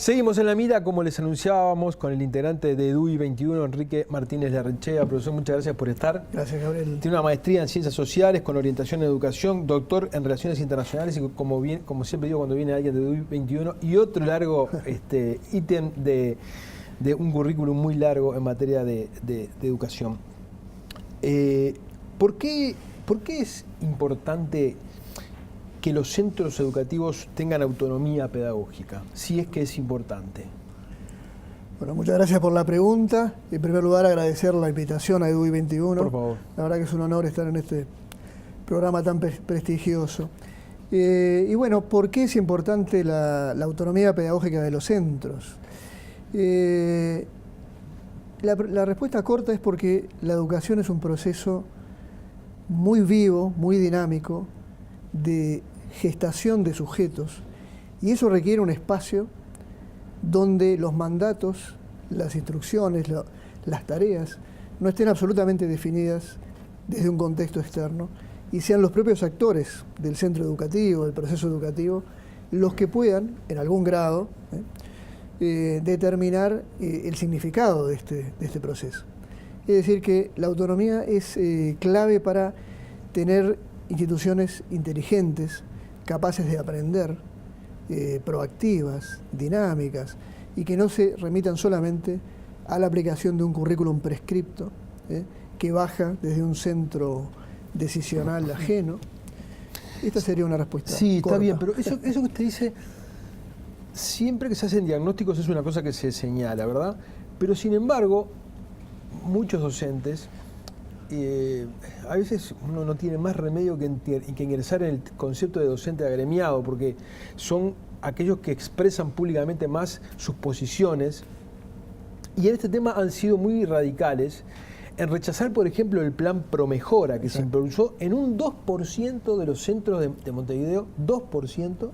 Seguimos en la mira, como les anunciábamos, con el integrante de DUI 21, Enrique Martínez Larrechea. Profesor, muchas gracias por estar. Gracias, Gabriel. Tiene una maestría en Ciencias Sociales con orientación en Educación, doctor en Relaciones Internacionales y como siempre digo cuando viene alguien de DUI 21, y otro largo ítem de un currículum muy largo en materia de educación. ¿Por qué es importante que los centros educativos tengan autonomía pedagógica, si es que es importante? Bueno, muchas gracias por la pregunta. En primer lugar, agradecer la invitación a DUI 21. Por favor. La verdad que es un honor estar en este programa tan prestigioso. Y bueno, ¿por qué es importante la autonomía pedagógica de los centros? La respuesta corta es porque la educación es un proceso muy vivo, muy dinámico, de gestación de sujetos, y eso requiere un espacio donde los mandatos, las instrucciones, las tareas no estén absolutamente definidas desde un contexto externo y sean los propios actores del centro educativo, del proceso educativo, los que puedan, en algún grado, determinar el significado de este proceso. Es decir, que la autonomía es clave para tener instituciones inteligentes, capaces de aprender, proactivas, dinámicas, y que no se remitan solamente a la aplicación de un currículum prescripto que baja desde un centro decisional ajeno. Esta sería una respuesta Sí, corta. Está bien, pero eso que usted dice, siempre que se hacen diagnósticos es una cosa que se señala, ¿verdad? Pero sin embargo, muchos docentes, a veces uno no tiene más remedio que ingresar en el concepto de docente agremiado, porque son aquellos que expresan públicamente más sus posiciones, y en este tema han sido muy radicales en rechazar, por ejemplo, el plan Promejora, que se impulsó en un 2% de los centros de Montevideo, 2%,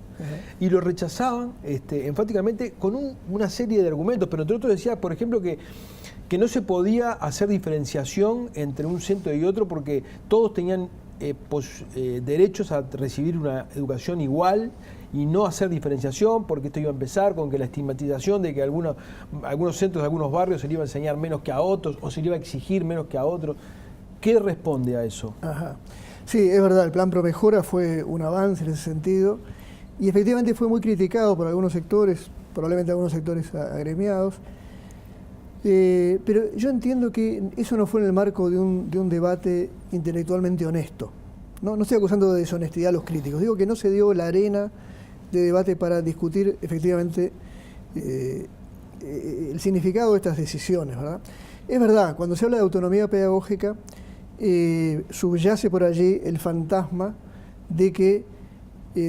y lo rechazaban enfáticamente con una serie de argumentos, pero entre otros decía, por ejemplo, que no se podía hacer diferenciación entre un centro y otro porque todos tenían derechos a recibir una educación igual y no hacer diferenciación, porque esto iba a empezar con que la estigmatización de que algunos centros de algunos barrios se le iba a enseñar menos que a otros o se le iba a exigir menos que a otros. ¿Qué responde a eso? Ajá. Sí, es verdad, el plan Promejora fue un avance en ese sentido y efectivamente fue muy criticado por algunos sectores, probablemente algunos sectores agremiados. Pero yo entiendo que eso no fue en el marco de un debate intelectualmente honesto. No estoy acusando de deshonestidad a los críticos, digo que no se dio la arena de debate para discutir efectivamente el significado de estas decisiones, ¿verdad? Es verdad, cuando se habla de autonomía pedagógica, subyace por allí el fantasma de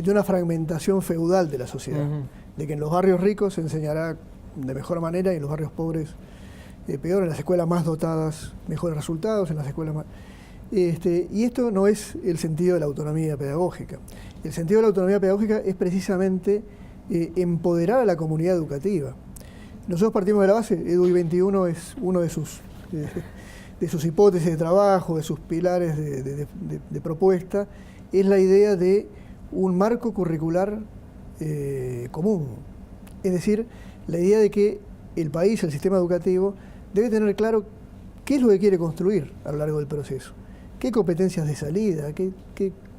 una fragmentación feudal de la sociedad, de que en los barrios ricos se enseñará de mejor manera y en los barrios pobres peor, en las escuelas más dotadas mejores resultados, en las escuelas más... y esto no es el sentido de la autonomía pedagógica. El sentido de la autonomía pedagógica es precisamente empoderar a la comunidad educativa. Nosotros partimos de la base, DUI 21 es uno de sus hipótesis de trabajo, de sus pilares de propuesta, es la idea de un marco curricular común. Es decir, la idea de que el país, el sistema educativo, debe tener claro qué es lo que quiere construir a lo largo del proceso, qué competencias de salida, qué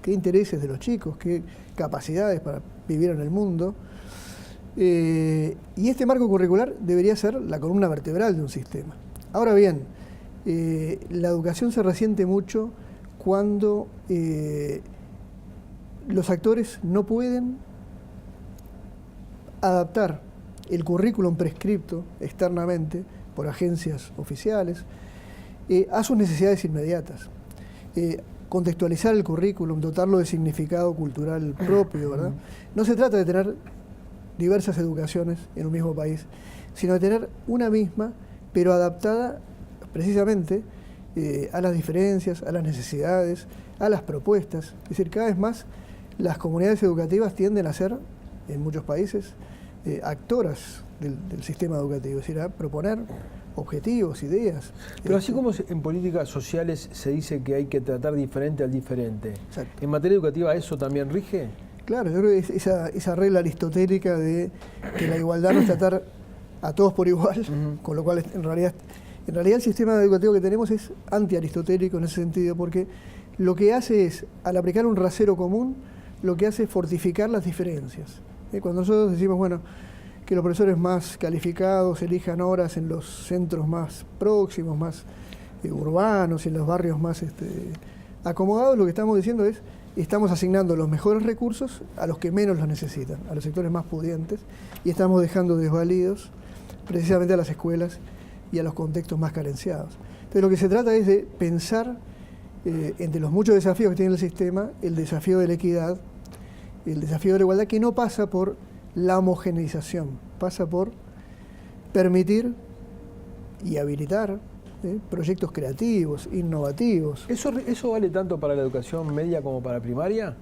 intereses de los chicos, qué capacidades para vivir en el mundo. Y este marco curricular debería ser la columna vertebral de un sistema. Ahora bien, la educación se resiente mucho cuando los actores no pueden adaptar el currículum prescripto externamente por agencias oficiales a sus necesidades inmediatas. Contextualizar el currículum, dotarlo de significado cultural propio, ¿verdad? No se trata de tener diversas educaciones en un mismo país, sino de tener una misma, pero adaptada precisamente a las diferencias, a las necesidades, a las propuestas. Es decir, cada vez más las comunidades educativas tienden a ser, en muchos países, actoras del sistema educativo, es decir, a proponer objetivos, ideas. Pero así como en políticas sociales se dice que hay que tratar diferente al diferente, Exacto. ¿en materia educativa eso también rige? Claro, yo creo que esa regla aristotélica de que la igualdad no es tratar a todos por igual, con lo cual en realidad el sistema educativo que tenemos es anti-aristotélico en ese sentido, porque lo que hace es, al aplicar un rasero común, lo que hace es fortificar las diferencias. Cuando nosotros decimos, bueno, que los profesores más calificados elijan horas en los centros más próximos, más urbanos y en los barrios más acomodados, lo que estamos diciendo es, estamos asignando los mejores recursos a los que menos los necesitan, a los sectores más pudientes, y estamos dejando desvalidos precisamente a las escuelas y a los contextos más carenciados. Entonces lo que se trata es de pensar entre los muchos desafíos que tiene el sistema, el desafío de la equidad, el desafío de la igualdad, que no pasa por la homogeneización, pasa por permitir y habilitar proyectos creativos, innovativos. ¿Eso vale tanto para la educación media como para primaria?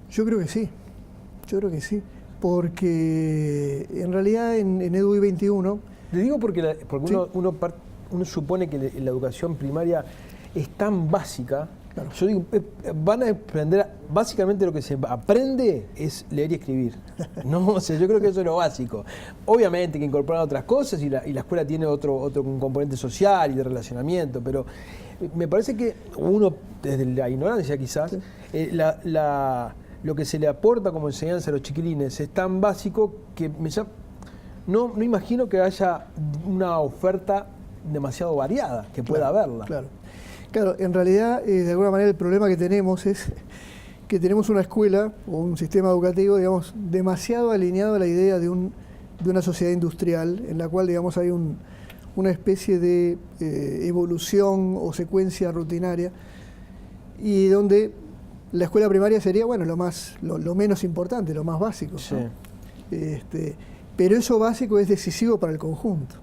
Yo creo que sí, porque en realidad en EDUI 21... Le digo porque ¿sí? uno supone que la educación primaria es tan básica. Claro. Yo digo, van a aprender, básicamente lo que se aprende es leer y escribir. No, o sea, yo creo que eso es lo básico. Obviamente que incorporan otras cosas y la escuela tiene otro componente social y de relacionamiento, pero me parece que uno, desde la ignorancia quizás, sí. Lo que se le aporta como enseñanza a los chiquilines es tan básico que no imagino que haya una oferta demasiado variada, que pueda haberla. Claro, en realidad, de alguna manera, el problema que tenemos es que tenemos una escuela o un sistema educativo, digamos, demasiado alineado a la idea de una sociedad industrial, en la cual, digamos, hay una especie de evolución o secuencia rutinaria, y donde la escuela primaria sería, bueno, lo menos importante, lo más básico, sí. ¿no? Pero eso básico es decisivo para el conjunto.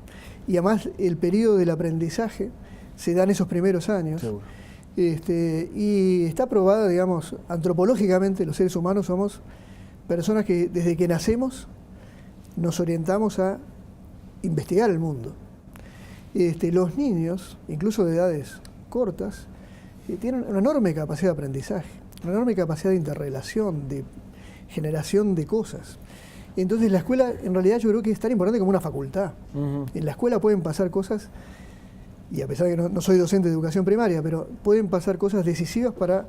Y además, el periodo del aprendizaje se da en esos primeros años. Y está probada, digamos, antropológicamente, los seres humanos somos personas que desde que nacemos nos orientamos a investigar el mundo. Los niños, incluso de edades cortas, tienen una enorme capacidad de aprendizaje, una enorme capacidad de interrelación, de generación de cosas. Entonces la escuela, en realidad, yo creo que es tan importante como una facultad. En la escuela pueden pasar cosas, y a pesar de que no soy docente de educación primaria, pero pueden pasar cosas decisivas para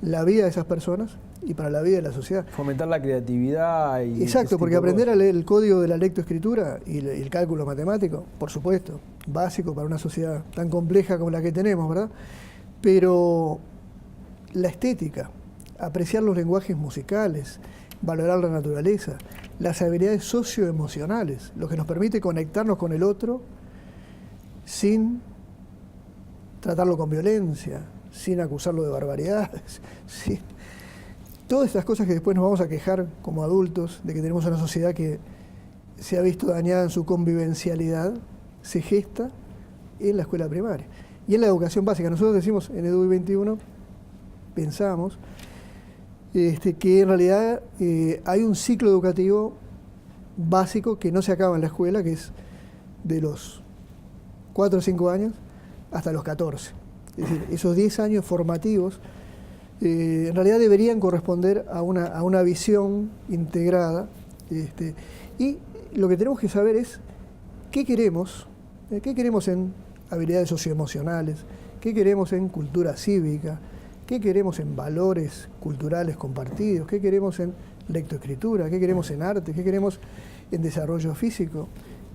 la vida de esas personas y para la vida de la sociedad. Fomentar la creatividad y... Exacto, porque aprender a leer el código de la lectoescritura y el cálculo matemático, por supuesto, básico para una sociedad tan compleja como la que tenemos, ¿verdad? Pero la estética, apreciar los lenguajes musicales, valorar la naturaleza, las habilidades socioemocionales, lo que nos permite conectarnos con el otro sin tratarlo con violencia, sin acusarlo de barbaridades, todas estas cosas que después nos vamos a quejar como adultos de que tenemos una sociedad que se ha visto dañada en su convivencialidad, se gesta en la escuela primaria. Y en la educación básica, nosotros decimos en EDUI 21, pensamos que en realidad hay un ciclo educativo básico que no se acaba en la escuela, que es de los 4 o 5 años hasta los 14. Es decir, esos 10 años formativos en realidad deberían corresponder a una visión integrada. Y lo que tenemos que saber es qué queremos en habilidades socioemocionales, qué queremos en cultura cívica, qué queremos en valores culturales compartidos, qué queremos en lectoescritura, qué queremos en arte, qué queremos en desarrollo físico,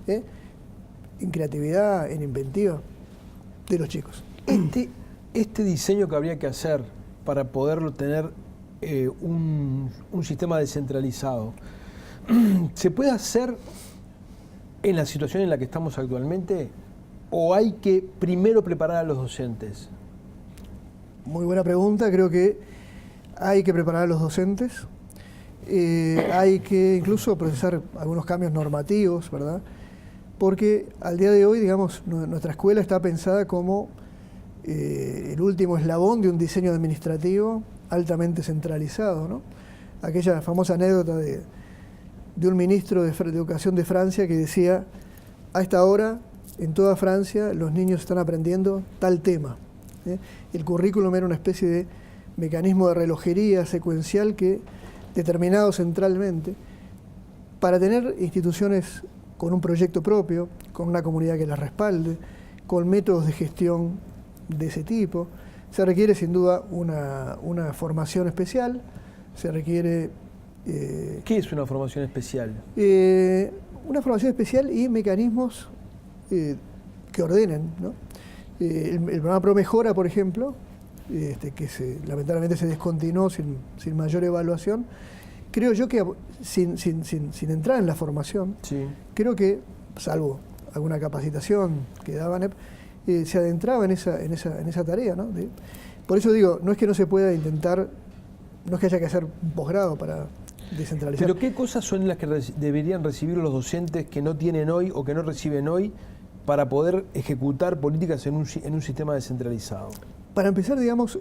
en creatividad, en inventiva de los chicos. Este diseño que habría que hacer para poder tener un sistema descentralizado, ¿se puede hacer en la situación en la que estamos actualmente o hay que primero preparar a los docentes? Muy buena pregunta, creo que hay que preparar a los docentes, hay que incluso procesar algunos cambios normativos, ¿verdad? Porque al día de hoy, digamos, nuestra escuela está pensada como el último eslabón de un diseño administrativo altamente centralizado, ¿no? Aquella famosa anécdota de un ministro de Educación de Francia que decía, a esta hora, en toda Francia, los niños están aprendiendo tal tema. El currículum era una especie de mecanismo de relojería secuencial que determinado centralmente, para tener instituciones con un proyecto propio, con una comunidad que las respalde, con métodos de gestión de ese tipo. Se requiere sin duda una formación especial, se requiere... ¿Qué es una formación especial? Una formación especial y mecanismos que ordenen, ¿no? El programa ProMejora, por ejemplo, que lamentablemente se descontinuó sin mayor evaluación, creo yo que sin entrar en la formación, Sí. creo que, salvo alguna capacitación que daba ANEP, se adentraba en esa tarea, ¿no? Por eso digo, no es que no se pueda intentar, no es que haya que hacer un posgrado para descentralizar. ¿Pero qué cosas son las que deberían recibir los docentes que no tienen hoy o que no reciben hoy para poder ejecutar políticas en un sistema descentralizado? Para empezar, digamos,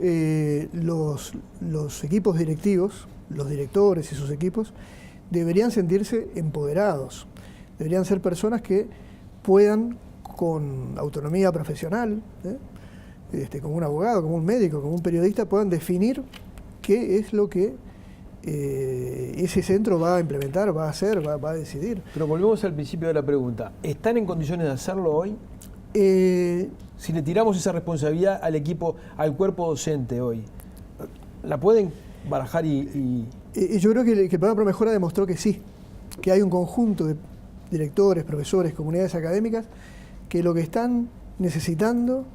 los equipos directivos, los directores y sus equipos, deberían sentirse empoderados. Deberían ser personas que puedan, con autonomía profesional, como un abogado, como un médico, como un periodista, puedan definir qué es lo que ese centro va a implementar, va a hacer, va a decidir. Pero volvemos al principio de la pregunta. ¿Están en condiciones de hacerlo hoy? Si le tiramos esa responsabilidad al equipo, al cuerpo docente hoy, ¿la pueden barajar yo creo que el programa ProMejora demostró que sí, que hay un conjunto de directores, profesores, comunidades académicas que lo que están necesitando,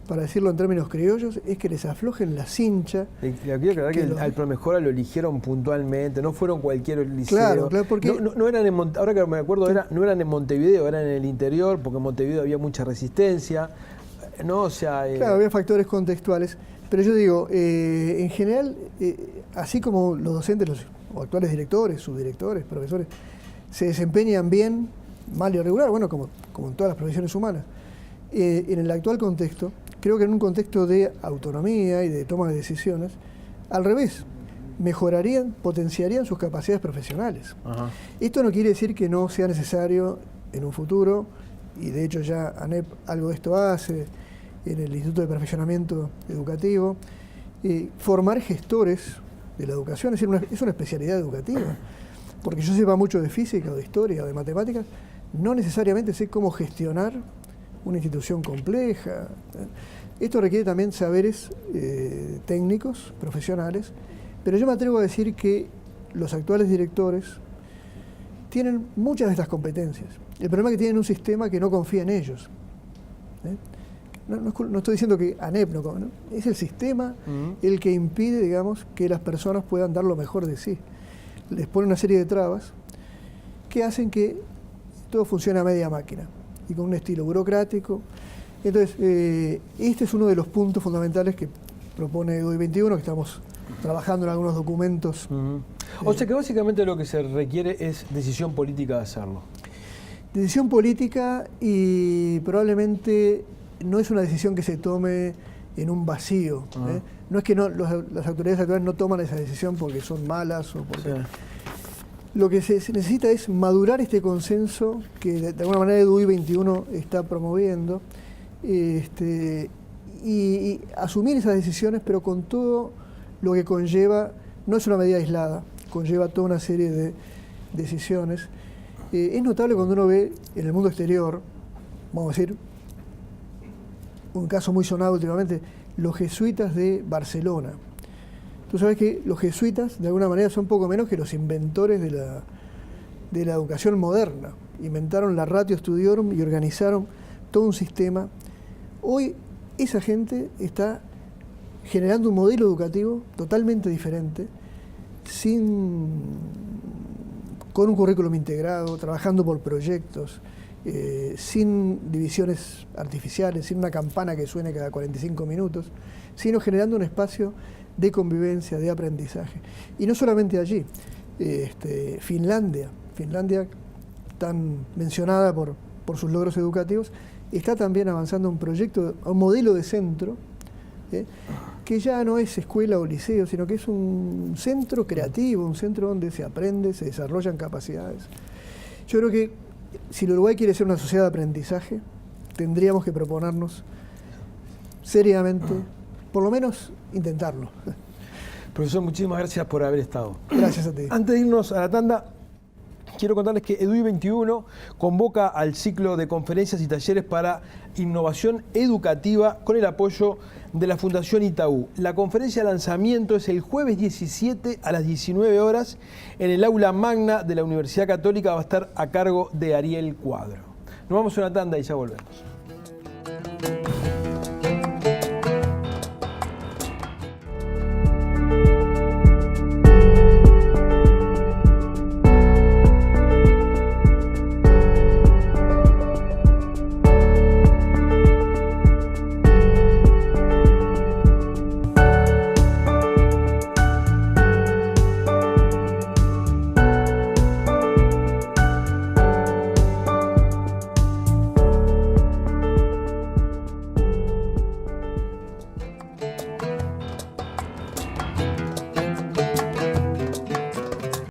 para decirlo en términos criollos, es que les aflojen la cincha. Le quiero aclarar que al ProMejora lo eligieron puntualmente, no fueron cualquier liceo. Claro, porque... No eran ahora que me acuerdo, no eran en Montevideo, eran en el interior, porque en Montevideo había mucha resistencia. ¿No? O sea, claro, había factores contextuales. Pero yo digo, en general, así como los docentes, los actuales directores, subdirectores, profesores, se desempeñan bien, mal y regular, bueno, como en todas las profesiones humanas, en el actual contexto, creo que en un contexto de autonomía y de toma de decisiones, al revés, mejorarían, potenciarían sus capacidades profesionales. Ajá. Esto no quiere decir que no sea necesario en un futuro, y de hecho ya ANEP algo de esto hace, en el Instituto de Perfeccionamiento Educativo, formar gestores de la educación, es decir, es una especialidad educativa, porque yo sepa mucho de física o de historia o de matemáticas, no necesariamente sé cómo gestionar una institución compleja. Esto requiere también saberes técnicos, profesionales, pero yo me atrevo a decir que los actuales directores tienen muchas de estas competencias. El problema es que tienen un sistema que no confía en ellos. No estoy diciendo que ANEP no, es el sistema el que impide, digamos, que las personas puedan dar lo mejor de sí. Les pone una serie de trabas que hacen que todo funcione a media máquina y con un estilo burocrático. Entonces, este es uno de los puntos fundamentales que propone EDUI 21, que estamos trabajando en algunos documentos. O sea que básicamente lo que se requiere es decisión política de hacerlo. Decisión política, y probablemente no es una decisión que se tome en un vacío. No es que las autoridades actuales no toman esa decisión porque son malas o porque... Sí. Lo que se necesita es madurar este consenso que de alguna manera EDUI 21 está promoviendo, y asumir esas decisiones, pero con todo lo que conlleva, no es una medida aislada, conlleva toda una serie de decisiones. Es notable cuando uno ve en el mundo exterior, vamos a decir, un caso muy sonado últimamente, los jesuitas de Barcelona. Tú sabes que los jesuitas, de alguna manera, son poco menos que los inventores de la educación moderna. Inventaron la Ratio Studiorum y organizaron todo un sistema. Hoy, esa gente está generando un modelo educativo totalmente diferente, con un currículum integrado, trabajando por proyectos, sin divisiones artificiales, sin una campana que suene cada 45 minutos, sino generando un espacio de convivencia, de aprendizaje. Y no solamente allí, Finlandia, tan mencionada por sus logros educativos, está también avanzando un proyecto, un modelo de centro, que ya no es escuela o liceo, sino que es un centro creativo, un centro donde se aprende, se desarrollan capacidades. Yo creo que si el Uruguay quiere ser una sociedad de aprendizaje, tendríamos que proponernos seriamente, por lo menos intentarlo. Profesor, muchísimas gracias por haber estado. Gracias a ti. Antes de irnos a la tanda, quiero contarles que EDUI 21 convoca al ciclo de conferencias y talleres para innovación educativa con el apoyo de la Fundación Itaú. La conferencia de lanzamiento es el jueves 17 a las 19 horas en el aula magna de la Universidad Católica. Va a estar a cargo de Ariel Cuadro. Nos vamos a una tanda y ya volvemos.